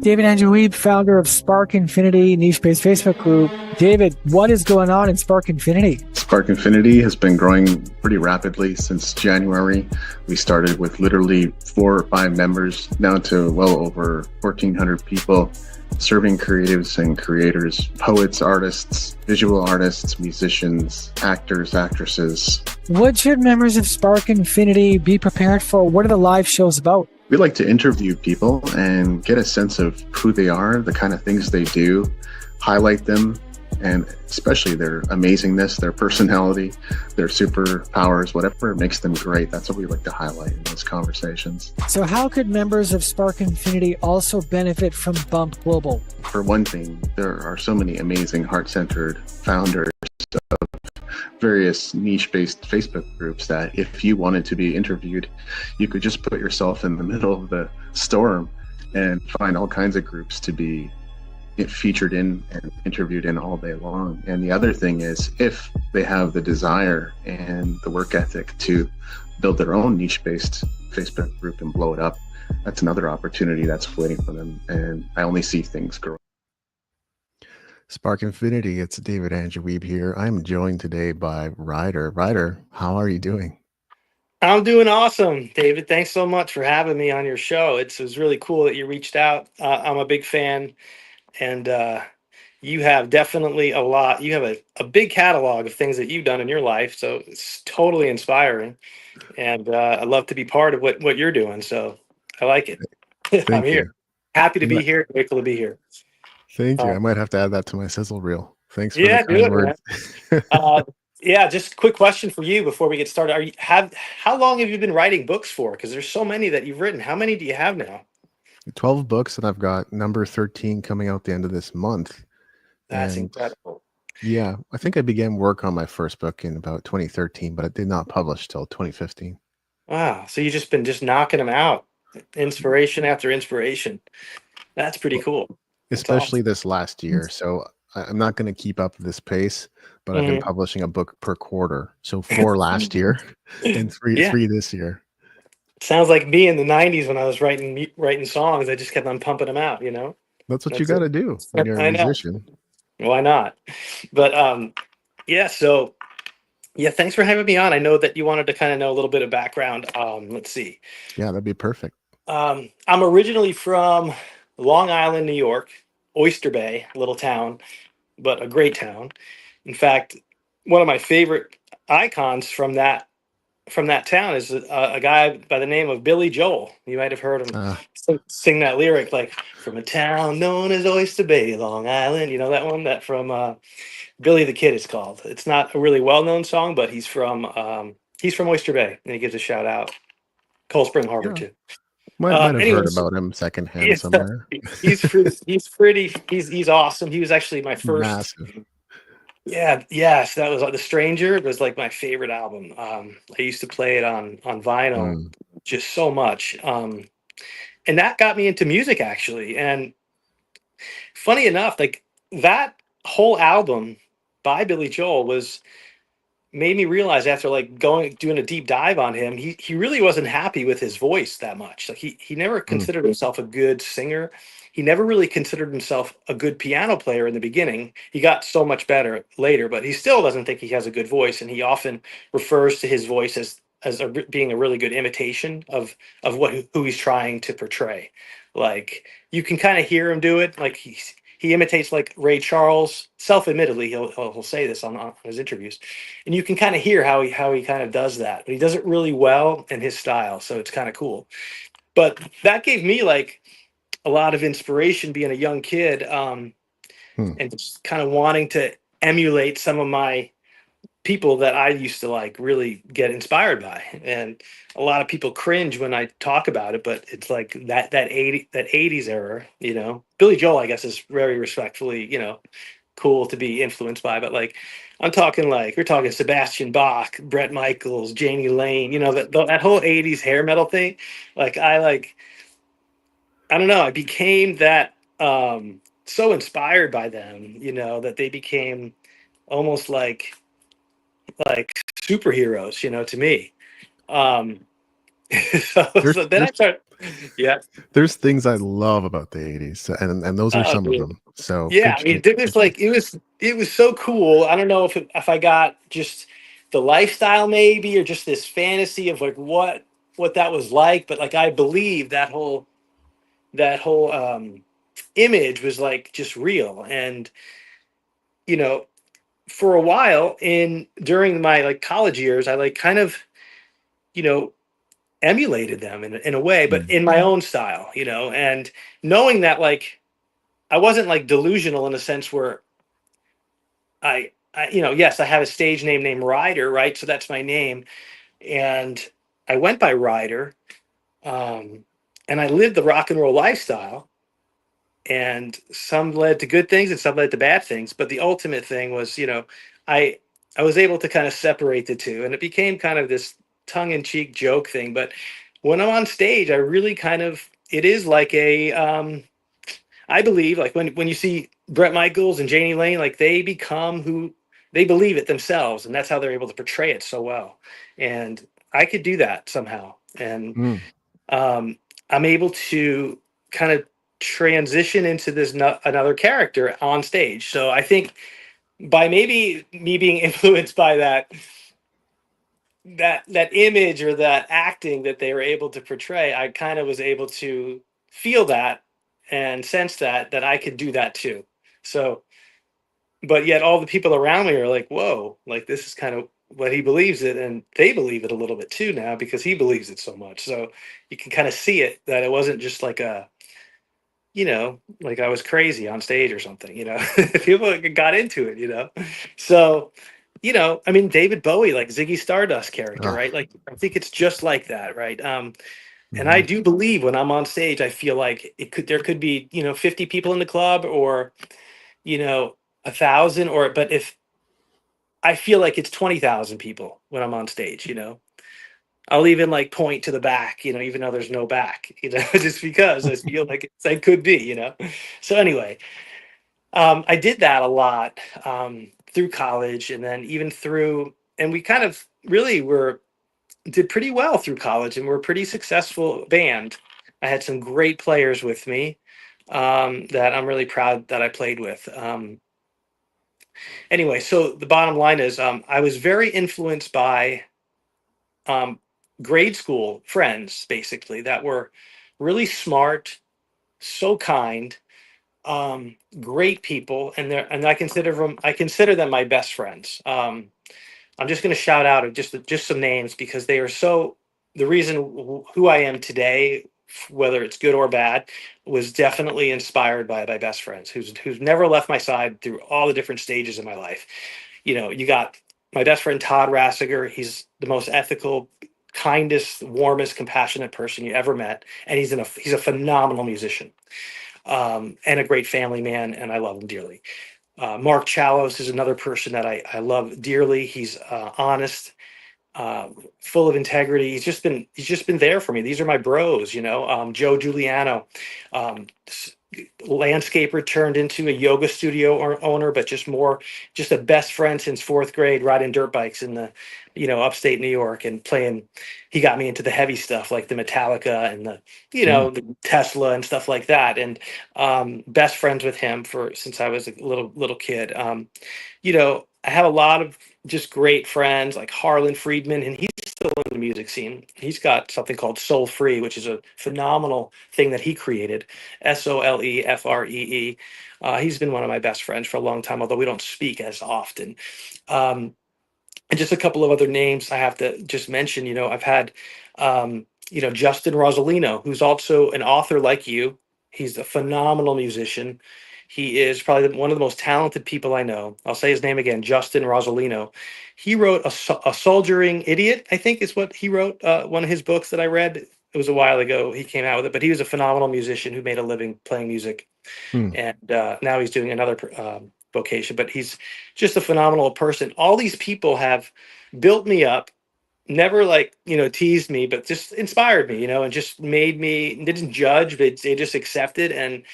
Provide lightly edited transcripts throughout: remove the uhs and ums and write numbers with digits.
David Andrew Weeb, founder of Spark Infinity niche-based Facebook group. David, what is going on in Spark Infinity? Spark Infinity has been growing pretty rapidly since January. We started with literally 4 or 5 members, now to well over 1,400 people, serving creatives and creators, poets, artists, visual artists, musicians, actors, actresses. What should members of Spark Infinity be prepared for? What are the live shows about? We like to interview people and get a sense of who they are, the kind of things they do, highlight them, and especially their amazingness, their personality, their superpowers, whatever makes them great. That's what we like to highlight in those conversations. So how could members of Spark Infinity also benefit from Bump Global? For one thing, there are so many amazing heart-centered founders of various niche-based Facebook groups that if you wanted to be interviewed, you could just put yourself in the middle of the storm and find all kinds of groups to be featured in and interviewed in all day long. And the other thing is, if they have the desire and the work ethic to build their own niche-based Facebook group and blow it up, that's another opportunity that's waiting for them. And I only see things grow. Spark Infinity, it's David Andrew Weeb here. I'm joined today by Ryder. Ryder, how are you doing? I'm doing awesome, David. Thanks so much for having me on your show. It was really cool that you reached out. I'm a big fan, and you have definitely a lot. You have a big catalog of things that you've done in your life, so it's totally inspiring. And I'd love to be part of what you're doing, so I like it. I'm here. You. Happy to be here. Grateful to be here. Thank you. I might have to add that to my sizzle reel. Thanks for Yeah, the kind words. Yeah, just a quick question for you before we get started. How long have you been writing books for? Because there's so many that you've written. How many do you have now? 12 books, and I've got number 13 coming out the end of this month. That's incredible. Yeah, I think I began work on my first book in about 2013, but it did not publish till 2015. Wow. So you've just been knocking them out. Inspiration after inspiration. That's pretty cool. Especially this last year. So I'm not going to keep up this pace, but I've been publishing a book per quarter. So 4 last year and three this year. Sounds like me in the 90s when I was writing songs. I just kept on pumping them out, you know? That's what you got to do when you're a musician. Why not? But so thanks for having me on. I know that you wanted to kind of know a little bit of background. Let's see. Yeah, that'd be perfect. I'm originally from Long Island, New York, Oyster Bay, a little town, but a great town. In fact, one of my favorite icons from that town is a guy by the name of Billy Joel. You might have heard him sing that lyric, like, from a town known as Oyster Bay, Long Island. You know that one? That from Billy the Kid is called. It's not a really well-known song, but he's from Oyster Bay, and he gives a shout out. Cold Spring Harbor too. Might have heard about him secondhand somewhere. He's awesome. He was actually my first. Massive. Yeah, yes, that was The Stranger. It was like my favorite album. I used to play it on vinyl just so much. And that got me into music, actually. And funny enough, like, that whole album by Billy Joel made me realize, after like doing a deep dive on him, he really wasn't happy with his voice that much. Like, he never considered himself a good singer. He never really considered himself a good piano player in the beginning. He got so much better later, but he still doesn't think he has a good voice. And he often refers to his voice as being a really good imitation of who he's trying to portray. Like, you can kind of hear him do it. Like, he imitates like Ray Charles. Self-admittedly, he'll say this on his interviews, and you can kind of hear how he kind of does that. But he does it really well in his style, so it's kind of cool. But that gave me like a lot of inspiration being a young kid, and just kind of wanting to emulate some of my people that I used to like really get inspired by. And a lot of people cringe when I talk about it, but it's like that 80s era, you know. Billy Joel, I guess, is very respectfully, you know, cool to be influenced by, but like, we're talking Sebastian Bach, Bret Michaels, Janie Lane, you know, that whole 80s hair metal thing. Like, I don't know, I became that so inspired by them, you know, that they became almost like superheroes, you know, to me. So then I started. Yeah. There's things I love about the 80s, and those are Oh, some of dude. them. So Yeah, good I mean, shit. it was like it was so cool. I don't know if I got just the lifestyle maybe, or just this fantasy of like what that was like, but like I believe that whole image was like just real. And you know, for a while in during my like college years, I like kind of, you know, emulated them in a way, but Mm. in my own style, you know, and knowing that like I wasn't like delusional in a sense where you know, yes, I have a stage name named Ryder, right? So that's my name. And I went by Ryder. Um, and I lived the rock and roll lifestyle. And some led to good things and some led to bad things. But the ultimate thing was, you know, I I was able to kind of separate the two. And it became kind of this tongue-in-cheek joke thing. But when I'm on stage, I really kind of it is like a I believe like when you see Brett Michaels and Janie Lane, like they become who they believe it themselves, and that's how they're able to portray it so well. And I could do that somehow, and Mm. um, I'm able to kind of transition into this another character on stage. So I think by maybe me being influenced by that image or that acting that they were able to portray, I kind of was able to feel that and sense that I could do that too. So, but yet all the people around me are like, "Whoa, like this is kind of what he believes it," and they believe it a little bit too now because he believes it so much. So you can kind of see it that it wasn't just like a, you know, like I was crazy on stage or something. You know, people got into it. You know, so you know, I mean, David Bowie, like Ziggy Stardust character, Ah, right? Like, I think it's just like that, right? And I mhm. do believe when I'm on stage, I feel like there could be, you know, 50 people in the club or, you know, 1,000 or, but if I feel like it's 20,000 people when I'm on stage, you know, I'll even like point to the back, you know, even though there's no back, you know, just because I feel like I could be, you know. So anyway, I did that a lot through college and then even through, and we kind of really were did pretty well through college and we're a pretty successful band. I had some great players with me that I'm really proud that I played with. Anyway, so the bottom line is I was very influenced by um, grade school friends, basically, that were really smart, so kind, great people, and I consider them my best friends. I'm just going to shout out just some names because they are so the reason who I am today, whether it's good or bad, was definitely inspired by my best friends who's never left my side through all the different stages of my life. You know, you got my best friend Todd Rassiger. He's the most ethical, kindest, warmest, compassionate person you ever met, and he's a phenomenal musician and a great family man, and I love him dearly. Mark Chalos is another person that I love dearly. He's honest, full of integrity. He's just been there for me. These are my bros, you know. Joe Giuliano, um, landscaper turned into a yoga studio owner, but just a best friend since fourth grade, riding dirt bikes in the, you know, upstate New York and playing. He got me into the heavy stuff like the Metallica and the, you Mm. know, the Tesla and stuff like that. And best friends with him for since I was a little kid. You know, I have a lot of just great friends like Harlan Friedman, and he's still in the music scene. He's got something called Soul Free, which is a phenomenal thing that he created. Solefree. He's been one of my best friends for a long time, although we don't speak as often. Um, and just a couple of other names I have to just mention. You know, I've had, you know, Justin Rosalino, who's also an author like you. He's a phenomenal musician. He is probably one of the most talented people I know. I'll say his name again, Justin Rosalino. He wrote a Soldiering Idiot, I think is what he wrote. One of his books that I read. It was a while ago. He came out with it, but he was a phenomenal musician who made a living playing music, Mm. and now he's doing another vocation. But he's just a phenomenal person. All these people have built me up, never like, you know, teased me, but just inspired me, you know, and just made me didn't judge, but they just accepted. And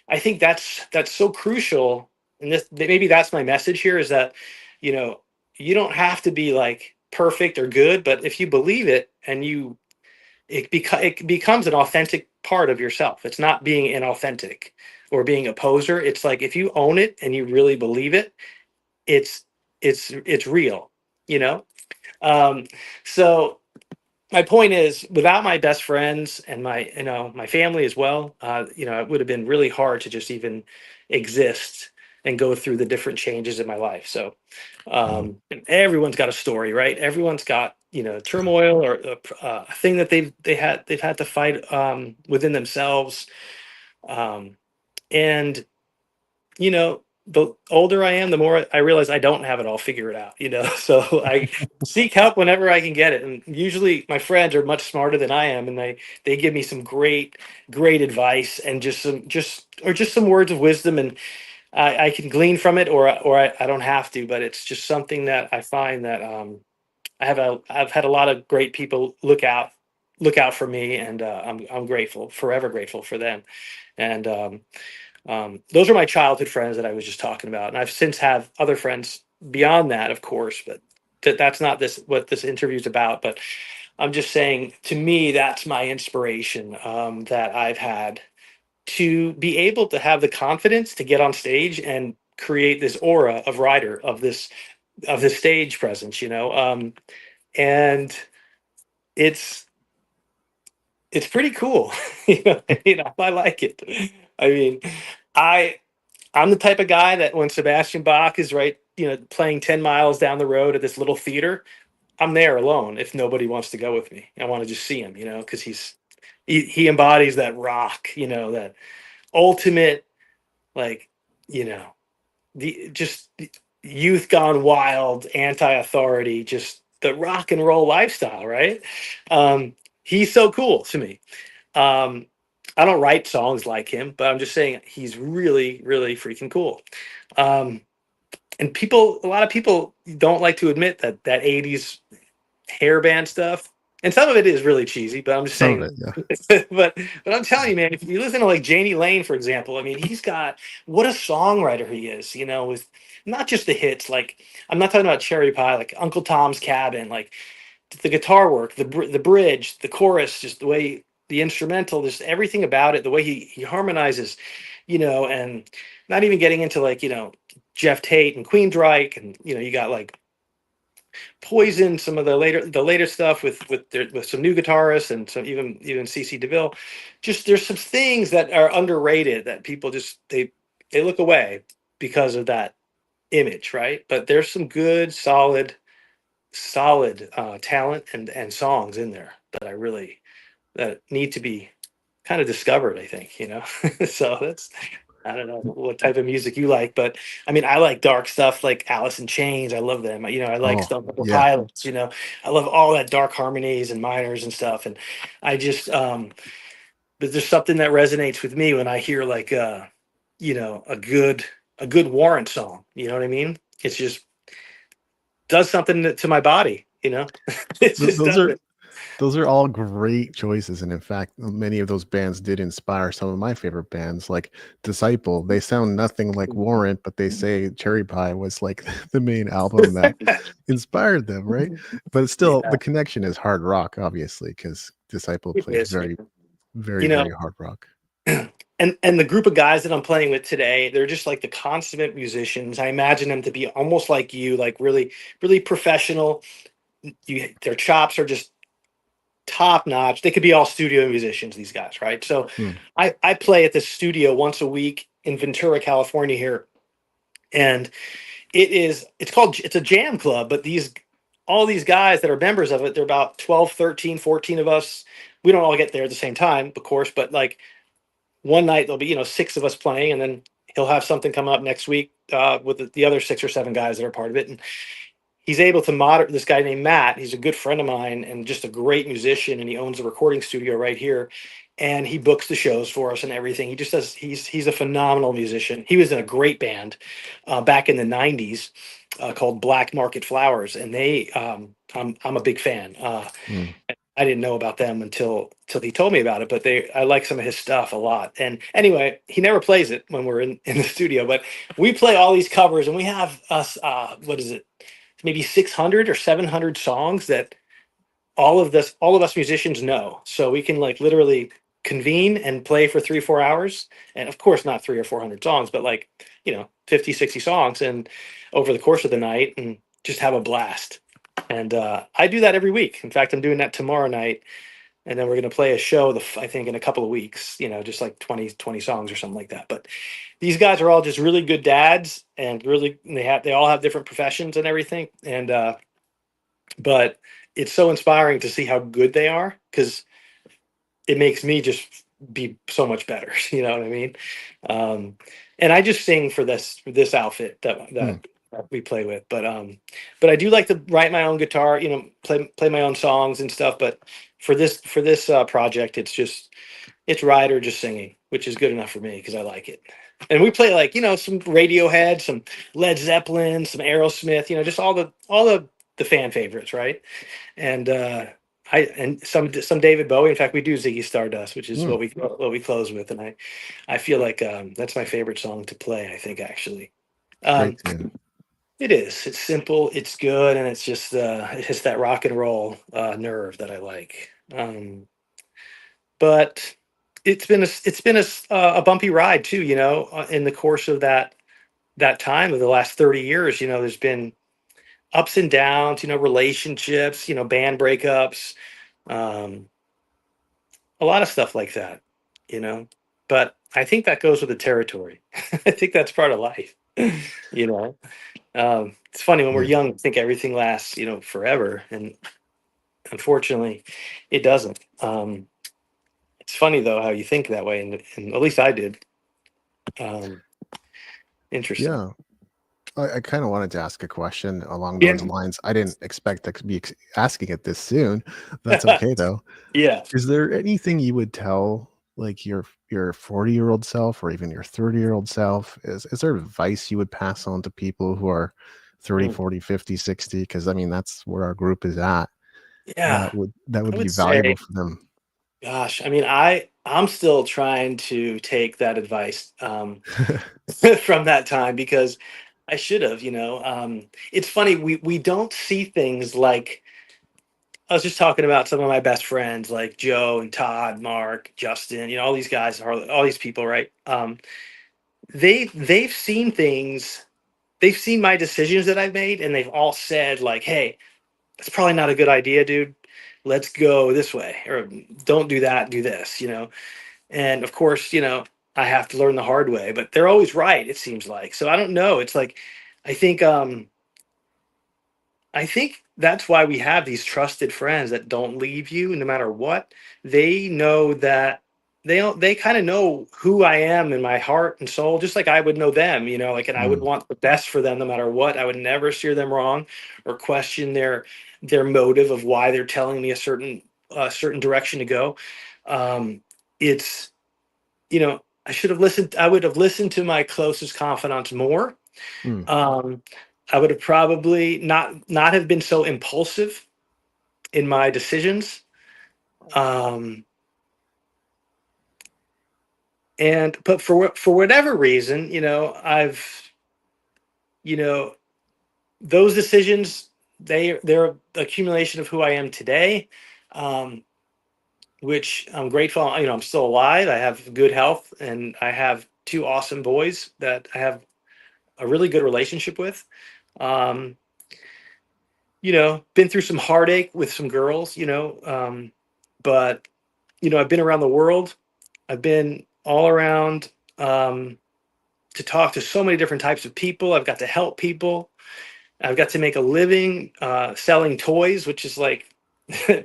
I think that's so crucial. And this maybe that's my message here is that, you know, you don't have to be like perfect or good, but if you believe it and you it becomes an authentic part of yourself. It's not being inauthentic or being a poser. It's like if you own it and you really believe it, it's it's real, you know. Um, so my point is, without my best friends and my my family as well, it would have been really hard to just even exist and go through the different changes in my life. So everyone's got a story, right? Everyone's got turmoil or a thing that they've had to fight within themselves, and the older I am, the more I realize I don't have it all figured out, So I seek help whenever I can get it. And usually my friends are much smarter than I am, and they give me some great advice and just some words of wisdom, and I can glean from it, or I don't have to, but it's just something that I find that I've had a lot of great people look out for me, and I'm grateful, forever grateful for them. And those are my childhood friends that I was just talking about, and I've since have other friends beyond that, of course, but that's not what this interview is about. But I'm just saying, to me, that's my inspiration, that I've had to be able to have the confidence to get on stage and create this aura of writer of this stage presence, and it's pretty cool. I like it. I mean, I I'm the type of guy that when Sebastian Bach is playing 10 miles down the road at this little theater, I'm there alone if nobody wants to go with me. I want to just see him, because he embodies that rock, that ultimate, like, you know, the youth gone wild, anti-authority, just the rock and roll lifestyle, right? He's so cool to me. Um, I don't write songs like him, but I'm just saying he's really, really freaking cool. Um, and a lot of people don't like to admit that 80s hair band stuff. And some of it is really cheesy, but I'm just Some of saying. it, yeah. but I'm telling you, man, if you listen to like Janie Lane, for example, I mean, he's got what a songwriter he is, with not just the hits. Like, I'm not talking about Cherry Pie, like Uncle Tom's Cabin, like the guitar work, the bridge, the chorus, just the way the instrumental, just everything about it, the way he harmonizes, and not even getting into like Jeff Tate and Queensryche, and you got like Poison, some of the later stuff with some new guitarists and some even CC DeVille. Just there's some things that are underrated that people just they look away because of that image, right? But there's some good, solid talent and songs in there that need to be kind of discovered, I think, So I don't know what type of music you like, but I mean, I like dark stuff like Alice in Chains. I love them. I like Oh, Stone Temple yeah. Pilots. I love all that dark harmonies and minors and stuff. And I just, but there's something that resonates with me when I hear like, a good Warrant song. You know what I mean? It's just does something to my body. It Th- just those does are it. those are all great choices, and in fact, many of those bands did inspire some of my favorite bands, like Disciple. They sound nothing like Warrant, but they say Cherry Pie was like the main album that inspired them, right? But still, Yeah, the connection is hard rock, obviously, because Disciple it plays is. very, very, You know, very hard rock. and the group of guys that I'm playing with today, they're just like the consummate musicians. I imagine them to be almost like you, like really, really professional. Their chops are just top notch. They could be all studio musicians, these guys, right? So Hmm. I play at this studio once a week in Ventura, California here. And it's a jam club, but all these guys that are members of it, they're about 12, 13, 14 of us. We don't all get there at the same time, of course, but like one night there'll be six of us playing, and then he'll have something come up next week with the other six or seven guys that are part of it. And he's able to moderate this guy named Matt. He's a good friend of mine and just a great musician, and he owns a recording studio right here. And he books the shows for us and everything. He just does. He's a phenomenal musician. He was in a great band back in the '90s called Black Market Flowers, and I'm a big fan. Hmm. I didn't know about them until he told me about it, but I like some of his stuff a lot. And anyway, he never plays it when we're in the studio, but we play all these covers, and we have us what is it, maybe 600 or 700 songs that all of us musicians know. So we can like literally convene and play for 3 or 4 hours. And of course, not 300 or 400 songs, but like, 50, 60 songs and over the course of the night and just have a blast. And I do that every week. In fact, I'm doing that tomorrow night. And then we're going to play a show, I think, in a couple of weeks, just like 20 songs or something like that. But these guys are all just really good dads and really, they all have different professions and everything. And, but it's so inspiring to see how good they are because it makes me just be so much better. You know what I mean? And I just sing for this outfit that we play with, but I do like to write my own guitar, play my own songs and stuff. But for this project, it's Ryder just singing, which is good enough for me because I like it. And we play like some Radiohead, some Led Zeppelin, some Aerosmith, just all the fan favorites, right? And some David Bowie. In fact, we do Ziggy Stardust, which is what we close with, and I feel like that's my favorite song to play. I think actually, Great tune. it is. It's simple. It's good, and it's just it hits that rock and roll nerve that I like. But it's been a bumpy ride too. In the course of that time of the last 30 years, there's been ups and downs, relationships, band breakups, um, a lot of stuff like that, you know. But I think that goes with the territory. I think that's part of life, you know. It's funny when we're Yeah. young, we think everything lasts, forever, and unfortunately, it doesn't. It's funny though how you think that way, and at least I did. Interesting. Yeah. I kind of wanted to ask a question along Yeah. those lines. I didn't expect to be asking it this soon. That's okay though. Yeah. Is there anything you would tell like your 40-year-old self or even your 30-year-old self? Is there advice you would pass on to people who are 30, 40, 50, 60? Because I mean that's where our group is at. Yeah. That would I be would valuable say, for them. gosh, I mean, I'm still trying to take that advice from that time because I should have, it's funny, we don't see things like I was just talking about some of my best friends like Joe and Todd, Mark, Justin, all these guys, all these people, right? They've seen things, they've seen my decisions that I've made, and they've all said like, "Hey, that's probably not a good idea, dude. Let's go this way, or don't do that, do this," And of course, I have to learn the hard way, but they're always right, it seems like. So I don't know. It's like I think I think that's why we have these trusted friends that don't leave you no matter what. They know that they kind of know who I am in my heart and soul, just like I would know them, like, and I would Mm, want the best for them no matter what. I would never steer them wrong or question their motive of why they're telling me a certain direction to go. It's I would have listened to my closest confidants more. mm, um, I would have probably not have been so impulsive in my decisions. Um, but for whatever reason, you know, those decisions, they're accumulation of who I am today, um, which I'm grateful. I'm still alive. I have good health, and I have two awesome boys that I have a really good relationship with. Um, been through some heartache with some girls, but I've been around the world. I've been all around to talk to so many different types of people. I've got to help people. I've got to make a living selling toys, which is like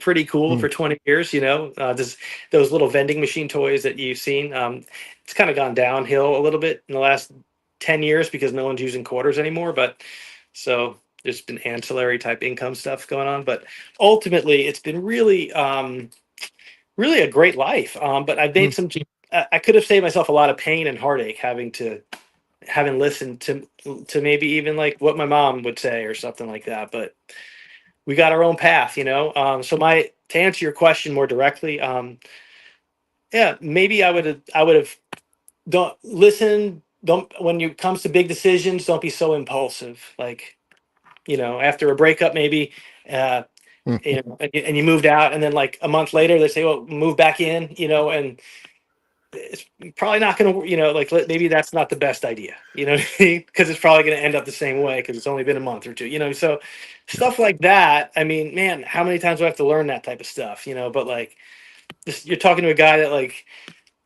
pretty cool mm. for 20 years. Those little vending machine toys that you've seen. It's kind of gone downhill a little bit in the last 10 years because no one's using quarters anymore. But so there's been ancillary type income stuff going on. But ultimately, it's been really a great life. But I've made Mm. some. I could have saved myself a lot of pain and heartache having listened to maybe even like what my mom would say or something like that. But we got our own path, So to answer your question more directly, yeah, maybe I would have don't listen. Don't when it comes to big decisions, don't be so impulsive. Like after a breakup, maybe uh, you know, and you moved out, and then like a month later they say, well, move back in, you know, and it's probably not going to, you know, like maybe that's not the best idea, you know, because it's probably going to end up the same way because it's only been a month or two, you know. So Yeah. stuff like that. I mean, man, how many times do I have to learn that type of stuff, you know? But like, you're talking to a guy that like,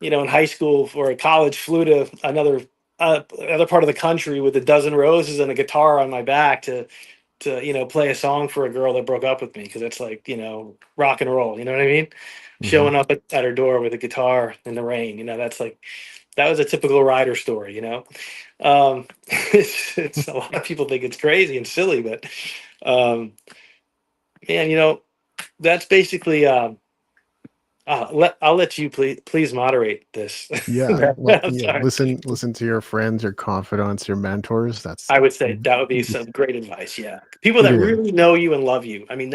you know, in high school or in college flew to another part of the country with a dozen roses and a guitar on my back to you know, play a song for a girl that broke up with me, because it's like, you know, rock and roll, you know what I mean? Mm-hmm. Showing up at her door with a guitar in the rain, you know, that's like, that was a typical rider story, you know. It's a lot of people think it's crazy and silly, but man, you know, that's basically I'll let you please moderate this. Yeah. Well, I'm yeah. sorry. Listen to your friends, your confidants, your mentors. That's I would say that would be some great advice. Yeah. People it that is. really know you and love you. I mean,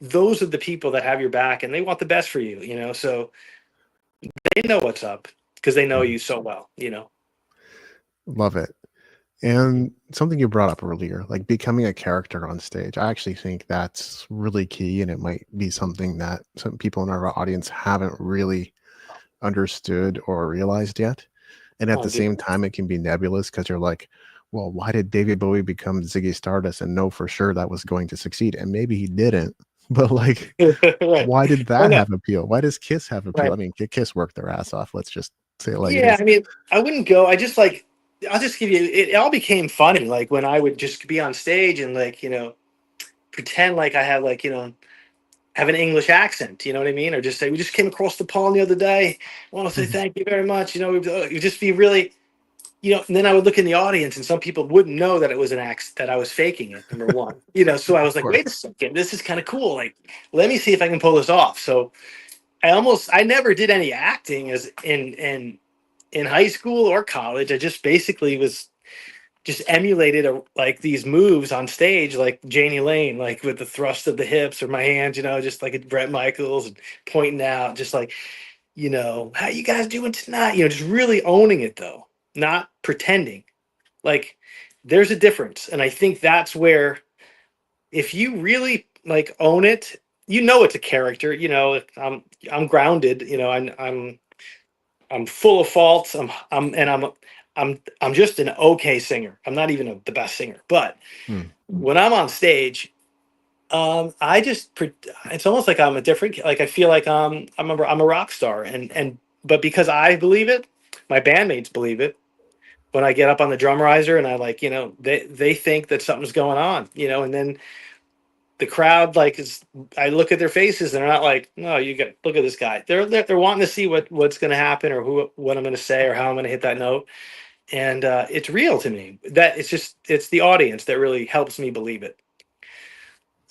those are the people that have your back and they want the best for you, you know? So they know what's up because they know Mhm. you so well, you know? Love it. And something you brought up earlier, like becoming a character on stage, I actually think that's really key. And it might be something that some people in our audience haven't really understood or realized yet. And at Oh, the dude. same time, it can be nebulous because you're like, well, why did David Bowie become Ziggy Stardust and know for sure that was going to succeed? And maybe he didn't. But like, Right. why did Oh, that no. have appeal? Why does Kiss have appeal? Right. I mean, Kiss worked their ass off. Let's just say it like it Yeah. is. I mean, I wouldn't go. I'll just give you, it all became funny. Like when I would just be on stage and like, you know, pretend like I had like, you know, have an English accent, you know what I mean? Or just say, we just came across the pond the other day. I want to say Mhm. thank you very much. You know, you just be really, you know, and then I would look in the audience and some people wouldn't know that it was an accent, that I was faking it, number one. You know, so I was Of like, course. wait a second, this is kind of cool. Like, let me see if I can pull this off. So I never did any acting as in high school or college. I just basically was just emulated like these moves on stage, like Janie Lane, like with the thrust of the hips or my hands, you know, just like at Brett Michaels and pointing out, just like, you know, how you guys doing tonight? You know, just really owning it though, not pretending. Like there's a difference. And I think that's where if you really like own it, you know it's a character, you know, I'm grounded, you know, I'm full of faults. I'm just an okay singer. I'm not even the best singer, but Hmm. when I'm on stage, I just it's almost like I'm a different. Like I feel like I'm a rock star, and but because I believe it, my bandmates believe it. When I get up on the drum riser and I like, you know, they think that something's going on, you know, and then the crowd like is, I look at their faces and they're not like, no, you got look at this guy. They're wanting to see what's going to happen or what I'm going to say or how I'm going to hit that note, and it's real to me. That it's the audience that really helps me believe it.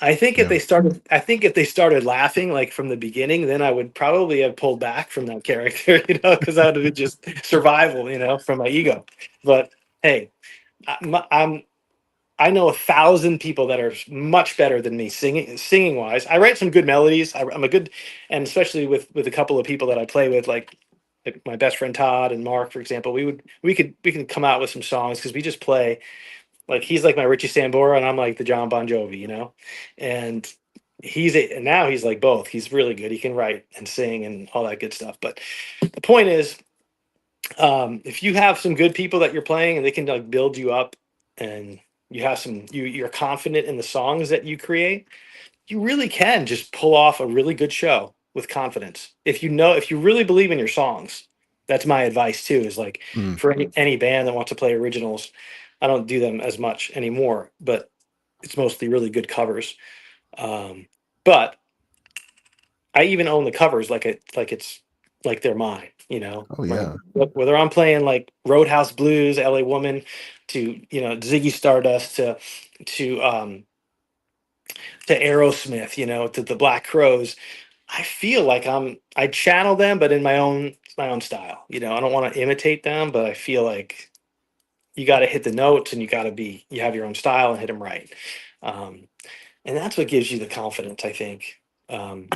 Yeah. I think if they started laughing like from the beginning, then I would probably have pulled back from that character, you know, because that would have been just survival, you know, from my ego. But hey, I'm I know 1,000 people that are much better than me singing wise. I write some good melodies. I'm a good, and especially with a couple of people that I play with, like my best friend Todd and Mark, for example. We can come out with some songs because we just play. Like he's like my Richie Sambora and I'm like the John Bon Jovi, you know, and and now he's like both. He's really good. He can write and sing and all that good stuff. But the point is, if you have some good people that you're playing and they can like build you up and you have you're confident in the songs that you create, you really can just pull off a really good show with confidence. If you really believe in your songs, that's my advice too, is like Mm. for any band that wants to play originals, I don't do them as much anymore, but it's mostly really good covers. But I even own the covers it's like they're mine, you know. Oh Like yeah. whether I'm playing like Roadhouse Blues, LA Woman, to you know Ziggy Stardust, to Aerosmith, you know, to the Black Crows, I feel like I channel them, but in my own style. You know, I don't want to imitate them, but I feel like you got to hit the notes and you have your own style and hit them right. Um, and that's what gives you the confidence, I think. Um,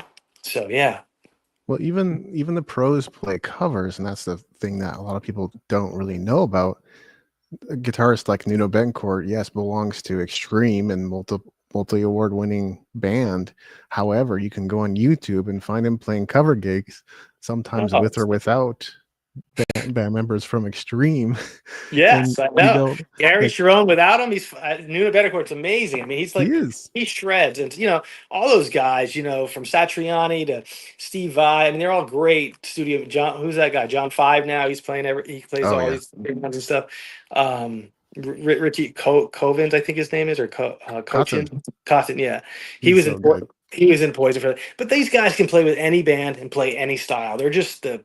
so yeah. Well, even the pros play covers, and that's the thing that a lot of people don't really know about. A guitarist like Nuno Bencourt, yes, belongs to Extreme and multi-award winning band. However, you can go on YouTube and find him playing cover gigs, sometimes Oh, with or without band members from Extreme. And yes, I you know. know, Gary like Sharon, without him, he's Nuno Bettencourt's amazing. I mean, he's he like, is. he shreds. And, all those guys, from Satriani to Steve Vai, I mean, they're all great studio. John, who's that guy? John Five now. He's playing he plays Oh all yeah, these big ones and stuff. Richie Covens, I think his name is, or Cotton. Cochin. Cotton, yeah. He He's was so in good. he was in Poison for that. But these guys can play with any band and play any style. They're just the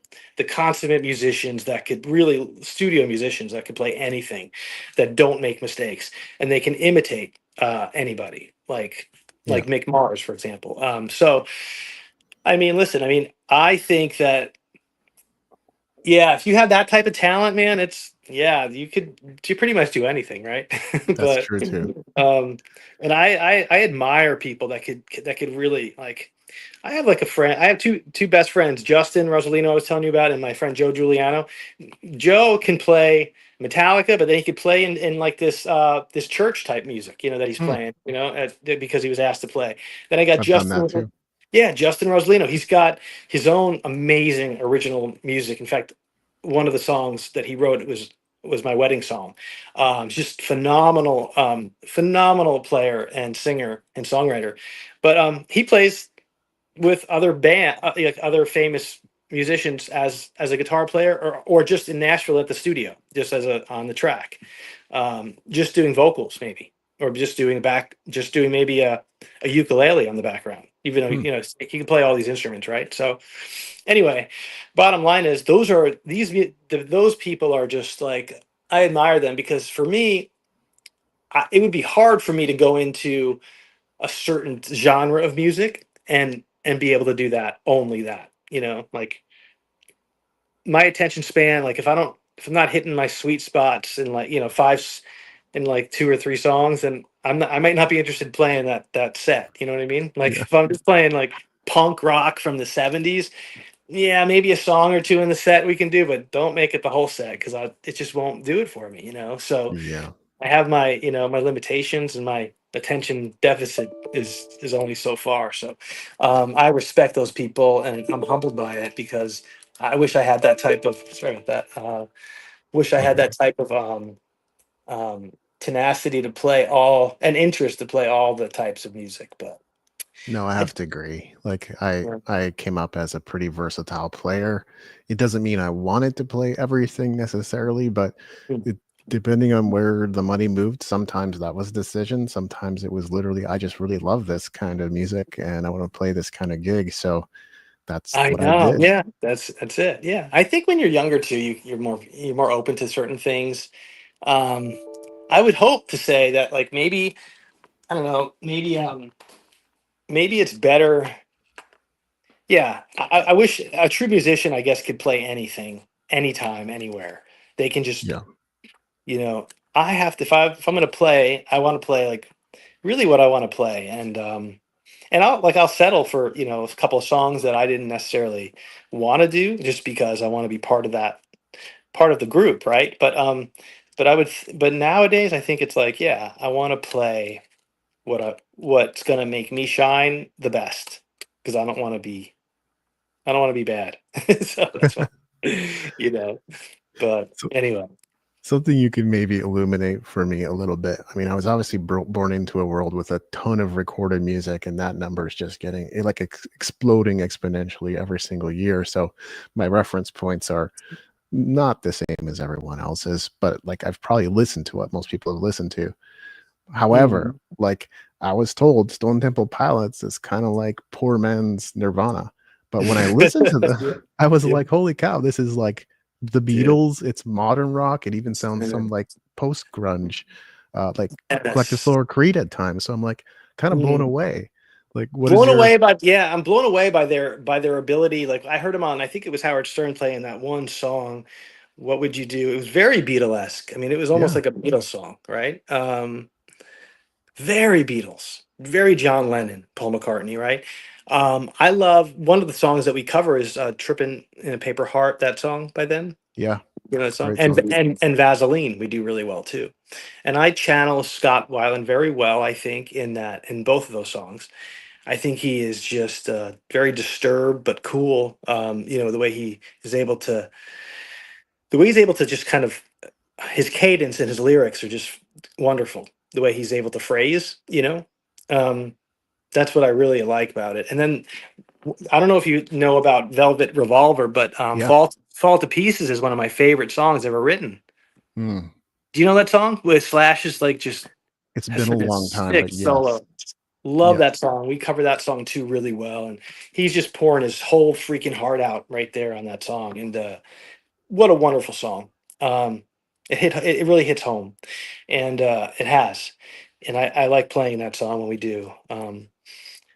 consummate musicians that could really studio musicians that could play anything, that don't make mistakes, and they can imitate anybody Yeah, like Mick Mars, for example. So I mean, listen, I mean, I think that, yeah, if you have that type of talent, man, you pretty much do anything, right? that's But true too. and I admire people that could really, like, I have like a friend. I have two best friends, Justin Rosalino, I was telling you about, and my friend Joe Giuliano. Joe can play Metallica, but then he could play in like this church type music, that he's Hmm, playing, because he was asked to play. Then I got I've done that Justin. too. Yeah, Justin Rosalino. He's got his own amazing original music. In fact, one of the songs that he wrote was my wedding song. Just phenomenal, phenomenal player and singer and songwriter. But he plays with like other famous musicians as a guitar player, or just in Nashville at the studio, just as on the track, just doing vocals maybe, or just doing maybe a ukulele on the background, even though Hmm. he can play all these instruments, right? So anyway, bottom line is those people are just like, I admire them, because for me, it would be hard for me to go into a certain genre of music and be able to do that, only that, like my attention span, like if I'm not hitting my sweet spots in, like, in like two or three songs, then I might not be interested in playing that set, you know what I mean? Like Yeah, if I'm just playing like punk rock from the 70s, yeah, maybe a song or two in the set we can do, but don't make it the whole set, because it just won't do it for me, so yeah. I have my limitations, and my attention deficit is only so far. So I respect those people, and I'm humbled by it, because I wish I had that type of, sorry about that. Wish I Oh had no, that type of tenacity to play all, and interest to play all the types of music. But no, I I, have to agree. Like I, yeah. I came up as a pretty versatile player. It doesn't mean I wanted to play everything necessarily, but Mm. it, depending on where the money moved, sometimes that was a decision. Sometimes it was literally, I just really love this kind of music and I want to play this kind of gig. So that's I what I know, did. yeah, that's it. Yeah, I think when you're younger too, you're more open to certain things. Um, I would hope to say that, like, maybe, I don't know, maybe it's better. Yeah, I wish a true musician, I guess, could play anything, anytime, anywhere. They can just, Yeah. you know, I have to, if I'm going to play, I want to play like really what I want to play, and I'll settle for, a couple of songs that I didn't necessarily want to do, just because I want to be part of that, part of the group, right? But nowadays I think it's like, yeah, I want to play what's gonna make me shine the best, because I don't want to be bad. So that's why, you know. But So anyway, something you could maybe illuminate for me a little bit. I mean, I was obviously born into a world with a ton of recorded music, and that number is just getting like exploding exponentially every single year. So my reference points are not the same as everyone else's, but like I've probably listened to what most people have listened to. However, Mhm. like I was told, Stone Temple Pilots is kind of like poor man's Nirvana. But when I listened to them, Yeah, I was yeah, like, holy cow, this is like the yeah. Beatles. It's modern rock. It even sounds Yeah. some like post grunge, like Collective Yes. Soul or Creed at times. So I'm like kind of blown Mm. away. Like, what is Blown your away by, yeah, I'm blown away by their ability. Like, I heard him on, I think it was Howard Stern playing that one song, "What Would You Do?" It was very Beatlesque. I mean, it was almost yeah, like a Beatles song, right? Very Beatles, very John Lennon, Paul McCartney, right? I love, one of the songs that we cover is "Trippin' in a Paper Heart," that song by them. yeah, You know that song? Great song. And Vaseline we do really well too. And I channel Scott Weiland very well, I think, in both of those songs. I think he is just very disturbed but cool. You know, the way he's able to just kind of his cadence and his lyrics are just wonderful. The way he's able to phrase, you know, um, that's what I really like about it. And then I don't know if you know about Velvet Revolver, but Yeah. Fall to Pieces is one of my favorite songs ever written. Mm. Do you know that song? Where Slash is like just It's has been a such a long time, sick but yes. solo. Love Yeah. that song. We cover that song too really well, and he's just pouring his whole freaking heart out right there on that song. And what a wonderful song. Um, it really hits home, and it has. And I like playing that song when we do.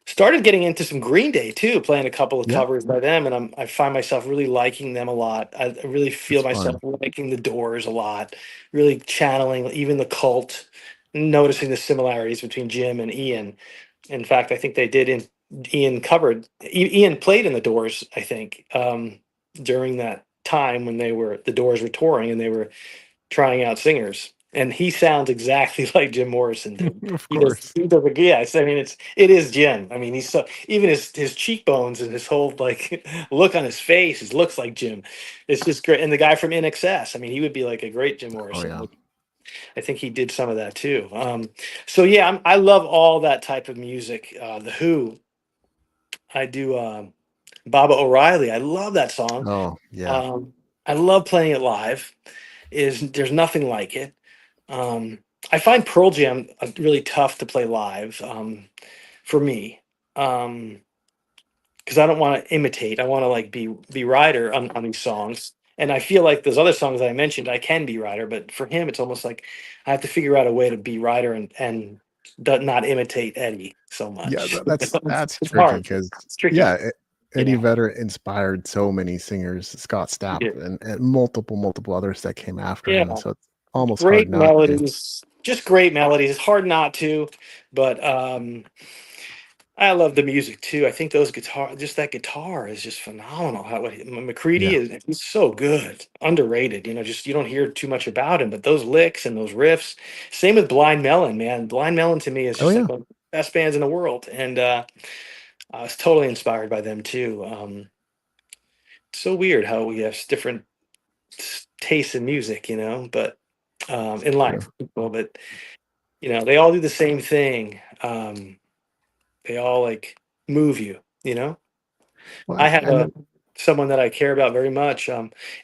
Started getting into some Green Day too, playing a couple of Yeah. covers by them, and I find myself really liking them a lot. I really feel It's myself fun. liking the Doors a lot, really channeling even the Cult, noticing the similarities between Jim and Ian. In fact, I think they did. Ian covered. Ian played in the Doors. I think during that time when the Doors were touring and they were trying out singers, and he sounds exactly like Jim Morrison did. Of He does. course. He does. Yes, I mean it is Jim. I mean he's so even his cheekbones and his whole like look on his face, it looks like Jim. It's just great. And the guy from NXS, I mean, he would be like a great Jim Oh Morrison. yeah. I think he did some of that too. So yeah, I love all that type of music. The Who, I do. Baba O'Reilly, I love that song. Oh yeah. Um, I love playing it live. There's nothing like it. Um, I find Pearl Jam really tough to play live for me because I don't want to imitate. I want to like be Ryder on these songs. And I feel like those other songs that I mentioned, I can be Ryder, but for him, it's almost like I have to figure out a way to be Ryder and not imitate Eddie so Yeah, much. that's It's tricky hard. because It's tricky. Eddie Yeah. Vedder inspired so many singers, Scott Stapp Yeah. and multiple others that came after Yeah. him. So it's almost hard Great not to. melodies, just great melodies. It's hard not to, but I love the music too. I think just that guitar is just phenomenal. McCready Yeah. he's so good, underrated. You know, just you don't hear too much about him, but those licks and those riffs. Same with Blind Melon, man. Blind Melon to me is Oh just yeah. like one of the best bands in the world, and I was totally inspired by them too. It's so weird how we have different tastes in music, you know, but in life, True. well, but you know, they all do the same thing. They all like move you, you know. I Well, have and a someone that I care about very much.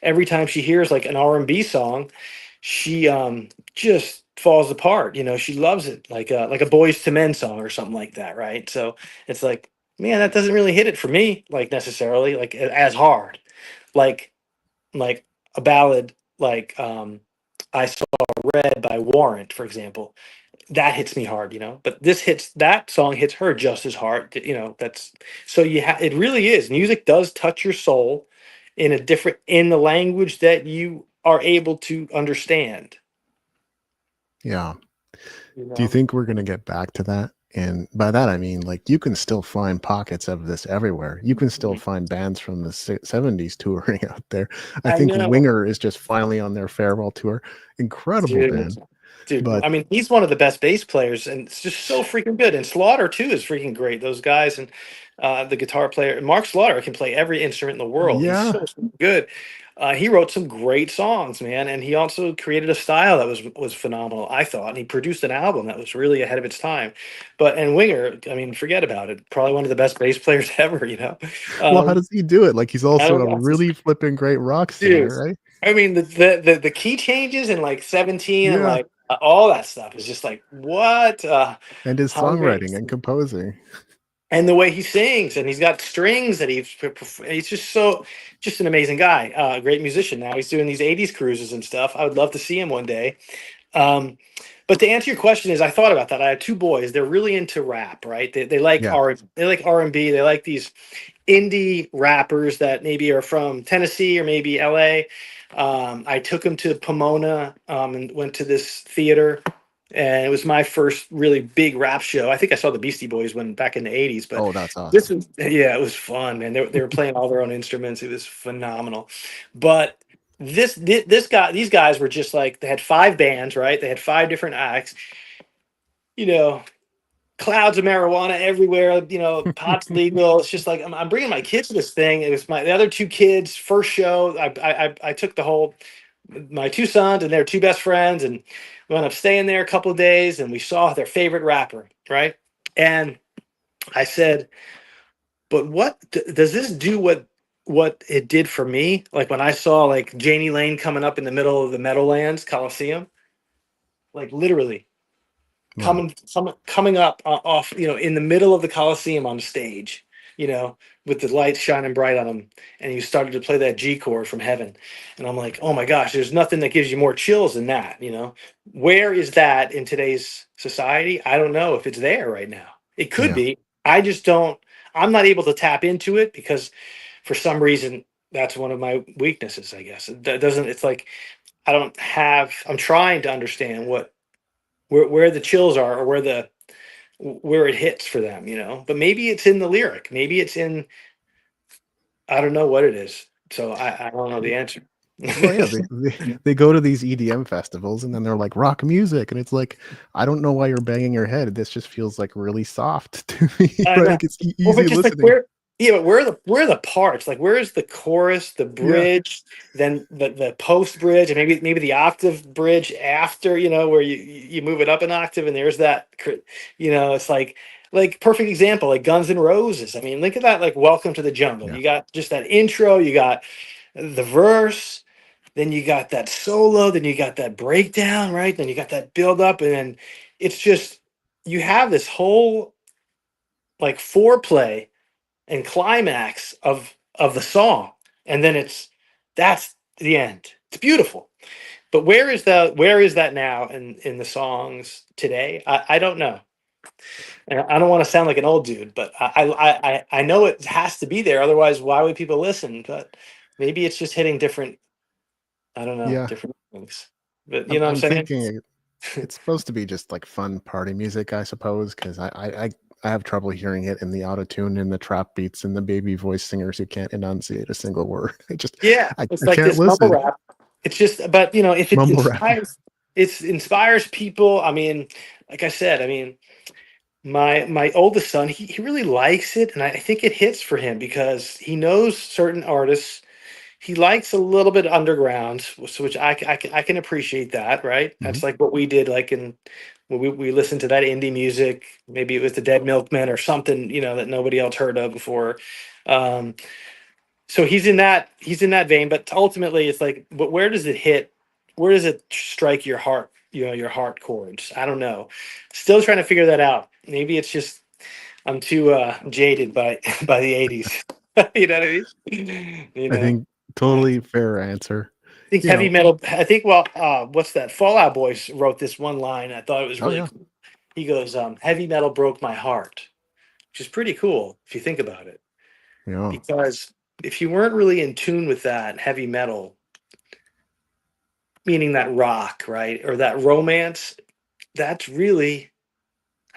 Every time she hears like an R&B song, she just falls apart. You know, she loves it like a Boys to Men song or something like that, right? So it's like, man, that doesn't really hit it for me, like necessarily, like as hard, like like a ballad like I Saw Red by Warrant, for example. That hits me hard, you know. But that song hits her just as hard, you know. That's so it really is. Music does touch your soul in the language that you are able to understand, yeah. you Do you know. think we're going to get back to that? And by that, I mean, like, you can still find pockets of this everywhere. You can still find bands from the 70s touring out there. I I think know, Winger is just finally on their farewell tour. Incredible dude. band. Dude, But I mean, he's one of the best bass players, and it's just so freaking good. And Slaughter too is freaking great. Those guys and the guitar player Mark Slaughter can play every instrument in the world. He's yeah, so good. He wrote some great songs, man, and he also created a style that was phenomenal. I thought, and he produced an album that was really ahead of its time. And Winger, I mean, forget about it. Probably one of the best bass players ever. You know, well, how um, does he do it? Like, he's I also don't a know, really flipping great rock dude. singer, right? I mean, the key changes in like 17 and Yeah, like all that stuff is just like what and his how songwriting great. and composing. And the way he sings, and he's got strings that he's just an amazing guy, great musician. Now he's doing these 80s cruises and stuff. I would love to see him one day. um, but to answer your question is I thought about that. I have two boys, they're really into rap, right? They like Yeah, R&B. They like these indie rappers that maybe are from Tennessee or maybe LA. I took them to Pomona and went to this theater, and it was my first really big rap show. I think I saw the Beastie Boys when back in the 80s, but oh, that's this awesome. was, yeah, it was fun, man. They were playing all their own instruments. It was phenomenal. But these guys were just like, they had 5 bands, right? They had 5 different acts, you know, clouds of marijuana everywhere, pot's legal. It's just like, I'm bringing my kids to this thing. It was the other 2 kids first show. I took my 2 sons and their 2 best friends, and we wound up staying there a couple of days, and we saw their favorite rapper, right? And I said, but what does this do? What it did for me, like when I saw like Janie Lane coming up in the middle of the Meadowlands Coliseum, like literally Wow. coming up off, in the middle of the Coliseum on stage, you know, with the lights shining bright on him, and he started to play that G chord from Heaven, and I'm like, oh my gosh, there's nothing that gives you more chills than that, Where is that in today's society? I don't know if it's there right now. It could Yeah. be. I just don't. I'm not able to tap into it because, for some reason, that's one of my weaknesses. I guess that doesn't. It's like I don't have. I'm trying to understand where the chills are, or where it hits for them, but maybe it's in the lyric, maybe it's in, I don't know what it is, so I don't know the answer. Well, yeah, they go to these EDM festivals and then they're like rock music, and it's like, I don't know why you're banging your head. This just feels like really soft to me. I know. Like it's Well, but easy just like listening. but where are the parts? Like, where is the chorus, the Yeah, bridge, then the post bridge, and maybe the octave bridge after, where you move it up an octave, and there's that, it's like perfect example, like Guns N' Roses. I mean, look at that, like Welcome to the Jungle. yeah, You got just that intro, you got the verse, then you got that solo, then you got that breakdown, right? Then you got that build up, and then it's just, you have this whole like foreplay and climax of the song, and then that's the end. It's beautiful. But where is that now in the songs today? I don't know. And I don't want to sound like an old dude, but I know it has to be there. Otherwise, why would people listen? But maybe it's just hitting different. I don't know, yeah. different things. But you I'm know what I'm I'm saying? thinking it's supposed to be just like fun party music, I suppose, because I have trouble hearing it in the auto tune and the trap beats and the baby voice singers who can't enunciate a single word. Yeah, I, it's I like can't this mumble listen. rap. It's just, but if it Mumble rap. inspires people. I mean, like I said, I mean, my oldest son, he really likes it, and I think it hits for him because he knows certain artists. He likes a little bit underground, which I can appreciate that, right? That's Mhm. like what we did, like when we listened to that indie music. Maybe it was the Dead Milkmen or something, that nobody else heard of before. Um, so he's in that vein, but ultimately it's like, but where does it hit? Where does it strike your heart? Your heart chords. I don't know. Still trying to figure that out. Maybe it's just I'm too jaded by by the '80s. You know what I mean? I think I totally fair answer. think You heavy know, metal. I think, well, what's that? Fallout Boys wrote this one line. I thought it was oh really yeah, cool. He goes, "Heavy metal broke my heart," which is pretty cool if you think about it. yeah. Because if you weren't really in tune with that heavy metal, meaning that rock, right, or that romance, that's really,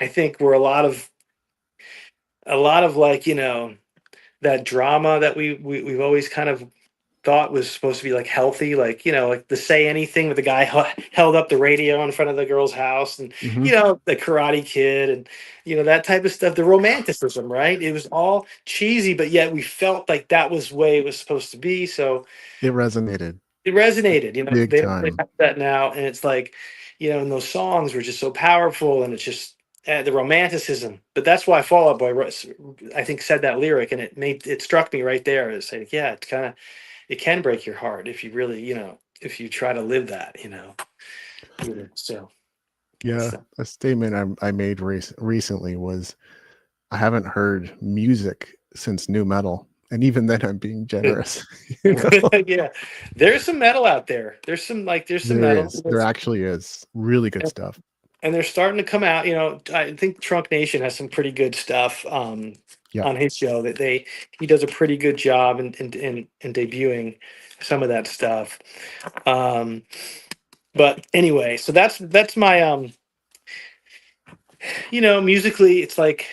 I think, where a lot of like, that drama that we've always kind of thought was supposed to be like healthy, like, like the Say Anything with the guy held up the radio in front of the girl's house, and Hmm. the Karate Kid, and that type of stuff, the romanticism, right? It was all cheesy, but yet we felt like that was the way it was supposed to be. So It resonated it resonated. big They don't really time. have that now, and it's like, and those songs were just so powerful, and it's just the romanticism. But that's why Fall Out Boy, I think, said that lyric, and it struck me right there. It's like, yeah, it's kind of, it can break your heart if you really, if you try to live that, So, Yeah, so a statement I made recently was, I haven't heard music since new metal, and even then I'm being generous. You know, yeah, there's some metal out there. There's some metal. there actually is really good stuff. And they're starting to come out. I think Trunk Nation has some pretty good stuff Yeah, on his show. He does a pretty good job in debuting some of that stuff. Um, but anyway, so that's my musically, it's like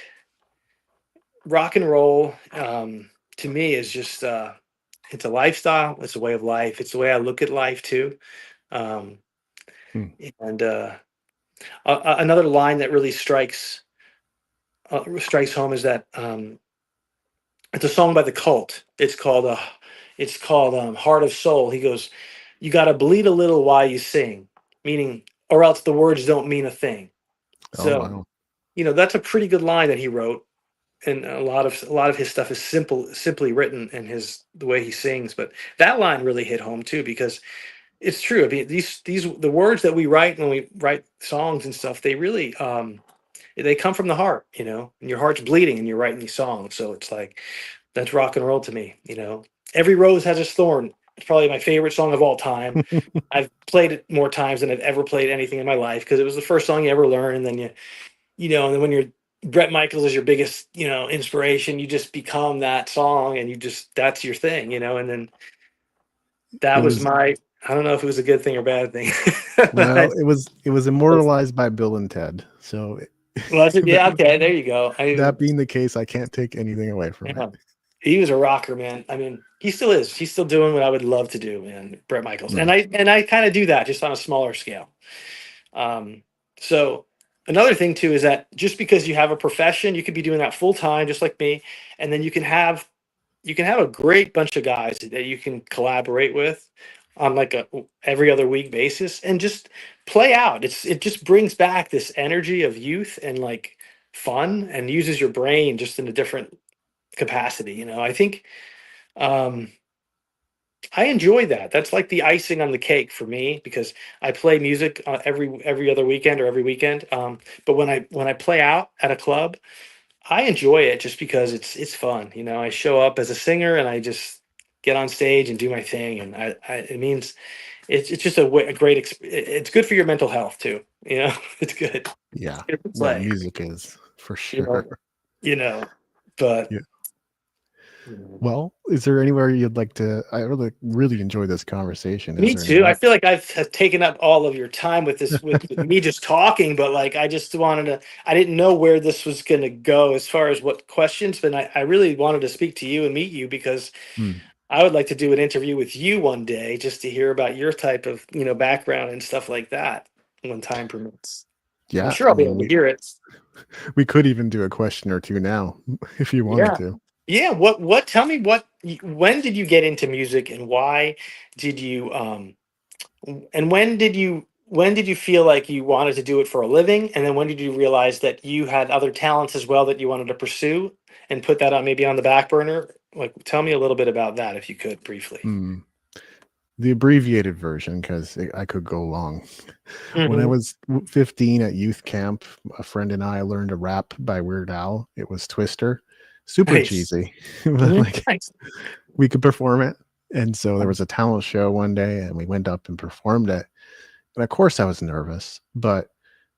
rock and roll to me is just It's a lifestyle. It's a way of life. It's the way I look at life too. Um, Hmm. and another line that really strikes home is that it's a song by the Cult. It's called Heart of Soul. He goes, "You got to bleed a little while you sing," meaning, or else the words don't mean a thing. Oh So, wow. that's a pretty good line that he wrote, and a lot of his stuff is simply written in the way he sings. But that line really hit home too, because it's true. I mean, these the words that we write when we write songs and stuff, they really they come from the heart, and your heart's bleeding and you're writing these songs. So it's like, that's rock and roll to me. Every rose has its thorn. It's probably my favorite song of all time. I've played it more times than I've ever played anything in my life, because it was the first song you ever learn. And then and then when you're Brett Michaels is your biggest, inspiration, you just become that song, and that's your thing. And then It that was was I don't know if it was a good thing or bad thing. well, But it was immortalized by Bill and Ted. So well, yeah, that, okay, there you go. that being the case, I can't take anything away from it. Yeah. He was a rocker, man. I mean, he still is. He's still doing what I would love to do, man. Brett Michaels, and Mm. I kind of do that, just on a smaller scale. So another thing too is that just because you have a profession, you could be doing that full time, just like me, and then you can have a great bunch of guys that you can collaborate with on like a every other week basis, and just play out. It just brings back this energy of youth and like fun, and uses your brain just in a different capacity. I think um, I enjoy that. That's like the icing on the cake for me, because I play music every other weekend or every weekend. But when I play out at a club, I enjoy it just because it's fun. I show up as a singer and I just get on stage and do my thing, and it means it's just a great it's good for your mental health too. It's good. Yeah. It's good to Yeah, play. music is for You sure. know, you know, but. Yeah. Well, is there anywhere you'd like to? I really enjoy this conversation. Is Me there too. I anywhere? feel like have taken up all of your time with this, with me just talking, but like I just wanted to. I didn't know where this was going to go as far as what questions, but I really wanted to speak to you and meet you, because Hmm. I would like to do an interview with you one day, just to hear about your type of background and stuff like that when time permits. I'm Yeah, sure I I'll be mean able to hear it. we could even do a question or two now if you wanted Yeah. to. Yeah. What? Tell me when did you get into music, and why did you? And when did you feel like you wanted to do it for a living? And then when did you realize that you had other talents as well that you wanted to pursue, and put that on maybe on the back burner? Like, tell me a little bit about that, if you could, briefly. Hmm. The abbreviated version, because I could go long. When I Hmm. was 15 at youth camp, a friend and I learned a rap by Weird Al. It was Twister, super Nice. cheesy, but Mhm. like Nice. we could perform it. And so there was a talent show one day, and we went up and performed it. And of course, I was nervous, but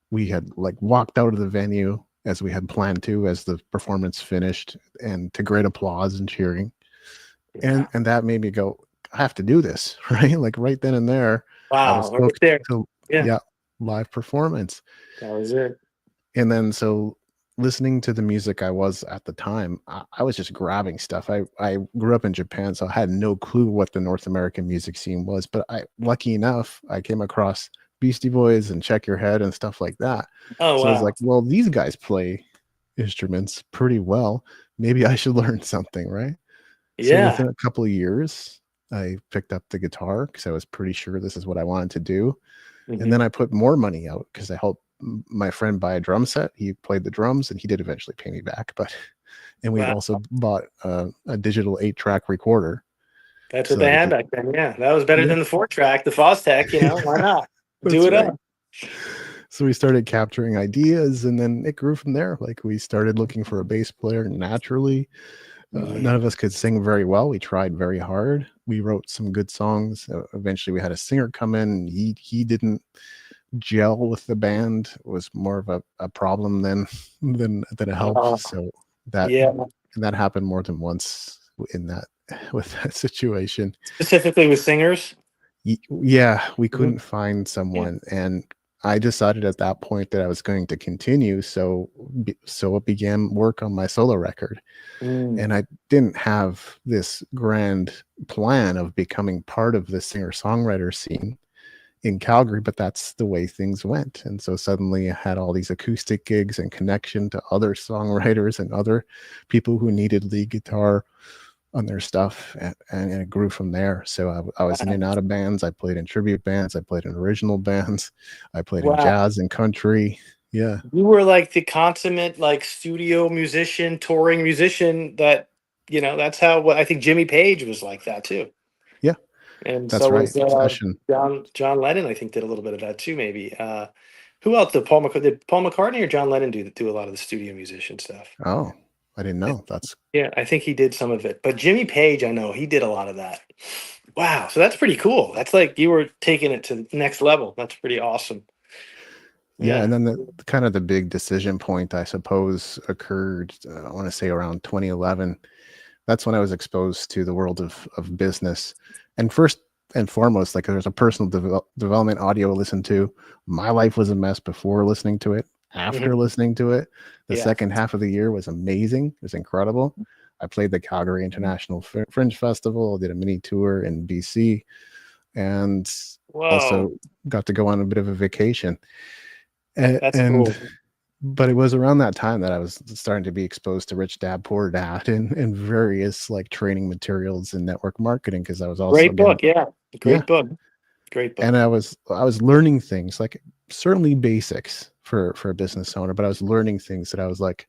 we had like walked out of the venue as we had planned to, as the performance finished, and to great applause and cheering. And Yeah. that made me go, I have to do this, right? Like right then and there, I was Wow. Right hooked there. to, Yeah. yeah, live performance. That was it. And then so listening to the music I was at the time, I was just grabbing stuff. I grew up in Japan, so I had no clue what the North American music scene was. But lucky enough, I came across Beastie Boys and Check Your Head and stuff like that. Oh, So I was wow. like, well, these guys play instruments pretty well. Maybe I should learn something, right? So Yeah. within a couple of years, I picked up the guitar because I was pretty sure this is what I wanted to do. And Hmm. then I put more money out because I helped my friend buy a drum set. He played the drums, and he did eventually pay me back. But and we Wow. also bought a digital 8-track recorder. That's what So they that we had could, back then. Yeah. That was better yeah, than the 4-track, the Fostech. Why not? Do that's it right. up. So we started capturing ideas, and then it grew from there. Like we started looking for a bass player naturally. Mhm. None of us could sing very well. We tried very hard. We wrote some good songs. Eventually, we had a singer come in. And he didn't gel with the band. It was more of a problem than a help. Oh, So that yeah. that happened more than once in that with that situation. Specifically with singers. Yeah, we Mhm. couldn't find Yeah. someone, and I decided at that point that I was going to continue, so it began work on my solo record. And I didn't have this grand plan of becoming part of the singer-songwriter scene in Calgary, but that's the way things went. And so suddenly I had all these acoustic gigs and connection to other songwriters and other people who needed lead guitar on their stuff, and it grew from there. So I was in and out of bands. I played in tribute bands. I played in original bands. I played in Wow. jazz and country. Yeah. You were like the consummate like studio musician, touring musician that, that's how what I think Jimmy Page was like that too. Yeah, And that's so right. was Session. John Lennon, I think, did a little bit of that too, maybe. Who else did Paul McCartney or John Lennon do a lot of the studio musician stuff? Oh, I didn't know. That's Yeah, I think he did some of it. But Jimmy Page, I know he did a lot of that. Wow, so that's pretty cool. That's like you were taking it to the next level. That's pretty awesome. yeah. And then the kind of the big decision point, I suppose, occurred, I want to say around 2011. That's when I was exposed to the world of business. And first and foremost, like there's a personal development audio to listen to. My life was a mess before listening to it. After listening to it, the second half of the year was amazing. It was incredible. I played the Calgary International Fringe Festival, did a mini tour in BC, and also got to go on a bit of a vacation. That's cool. But it was around that time that I was starting to be exposed to Rich Dad Poor Dad and various like training materials in network marketing, because I was also Great book. Great book. And I was learning things, like certainly basics for a business owner, but I was learning things that I was like,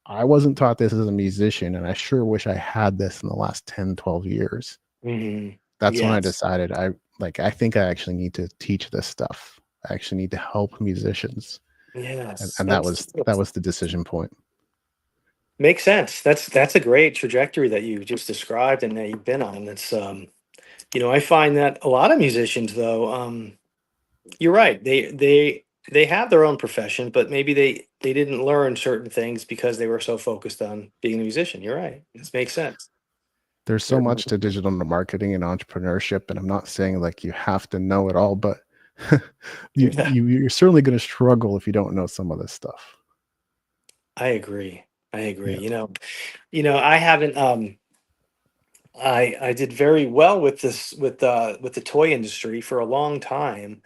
I wasn't taught this as a musician, and I sure wish I had this in the last 10, 12 years. That's when I decided I think I actually need to teach this stuff. I actually need to help musicians. Yes. And that was the decision point. Makes sense. That's a great trajectory that you just described and that you've been on. That's I find that a lot of musicians though, you're right. They have their own profession, but maybe they didn't learn certain things because they were so focused on being a musician. You're right. This makes sense. There's so much to digital marketing and entrepreneurship, and I'm not saying like you have to know it all, but you're certainly going to struggle if you don't know some of this stuff. I agree. Yeah. I haven't I did very well with this with the toy industry for a long time,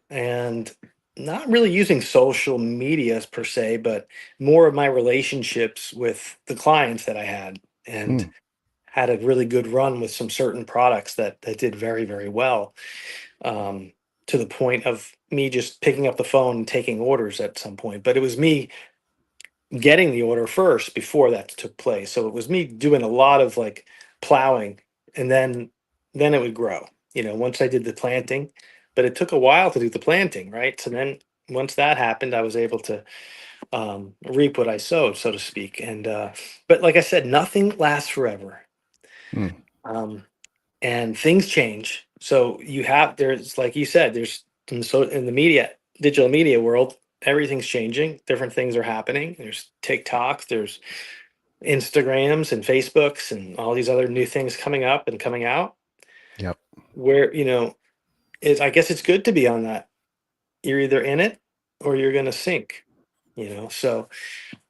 and not really using social medias per se, but more of my relationships with the clients that I had, and had a really good run with some certain products that did very, very well, to the point of me just picking up the phone and taking orders at some point. But it was me getting the order first before that took place. So it was me doing a lot of like plowing, and then it would grow. Once I did the planting, but it took a while to do the planting, right? So then once that happened, I was able to reap what I sowed, so to speak. And but like I said, nothing lasts forever. And things change. So there's like you said, there's in the digital media world, everything's changing. Different things are happening. There's TikToks, there's Instagrams and Facebooks and all these other new things coming up and coming out. Yep. Where, I guess it's good to be on that. You're either in it or you're going to sink, so,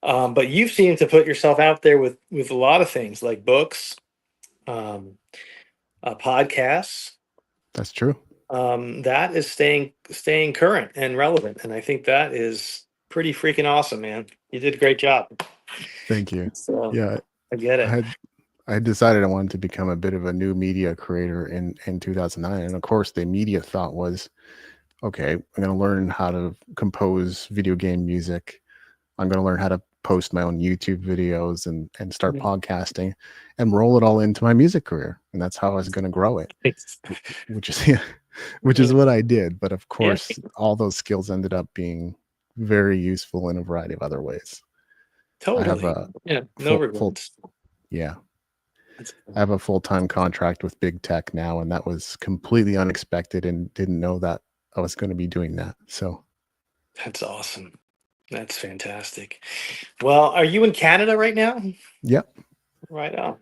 but you've seemed to put yourself out there with a lot of things like books, podcasts. That's true. That is staying current and relevant. And I think that is pretty freaking awesome, man. You did a great job. Thank you. So, yeah. I get it. I decided I wanted to become a bit of a new media creator in 2009. And of course, the immediate thought was, okay, I'm going to learn how to compose video game music. I'm going to learn how to post my own YouTube videos and start podcasting and roll it all into my music career. And that's how I was going to grow it, which is what I did. But of course, all those skills ended up being very useful in a variety of other ways. Totally. No regrets. I have a full-time contract with big tech now, and that was completely unexpected, and didn't know that I was going to be doing that. So that's awesome. That's fantastic. Well, are you in Canada right now? Yep. Right on.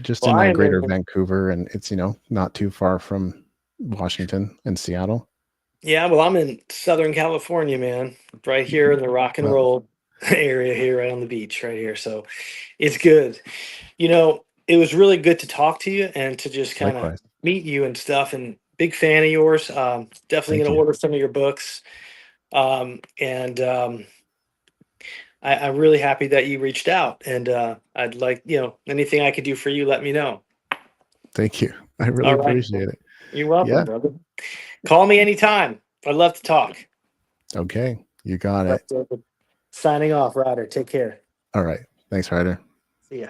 Just in greater Vancouver, and it's, not too far from Washington and Seattle. Yeah, well, I'm in Southern California, man, right here in the rock and Well, roll area here, right on the beach, right here. So it's good. It was really good to talk to you and to just kind of likewise. meet you and stuff. And big fan of yours. Definitely Thank going to you. order some of your books. And I'm really happy that you reached out. And I'd like, anything I could do for you, let me know. Thank you. I really All right. appreciate it. You're welcome, Yeah. brother. Call me anytime. I'd love to talk. Okay. You got All right, it. David. Signing off, Ryder. Take care. All right. Thanks, Ryder. See ya.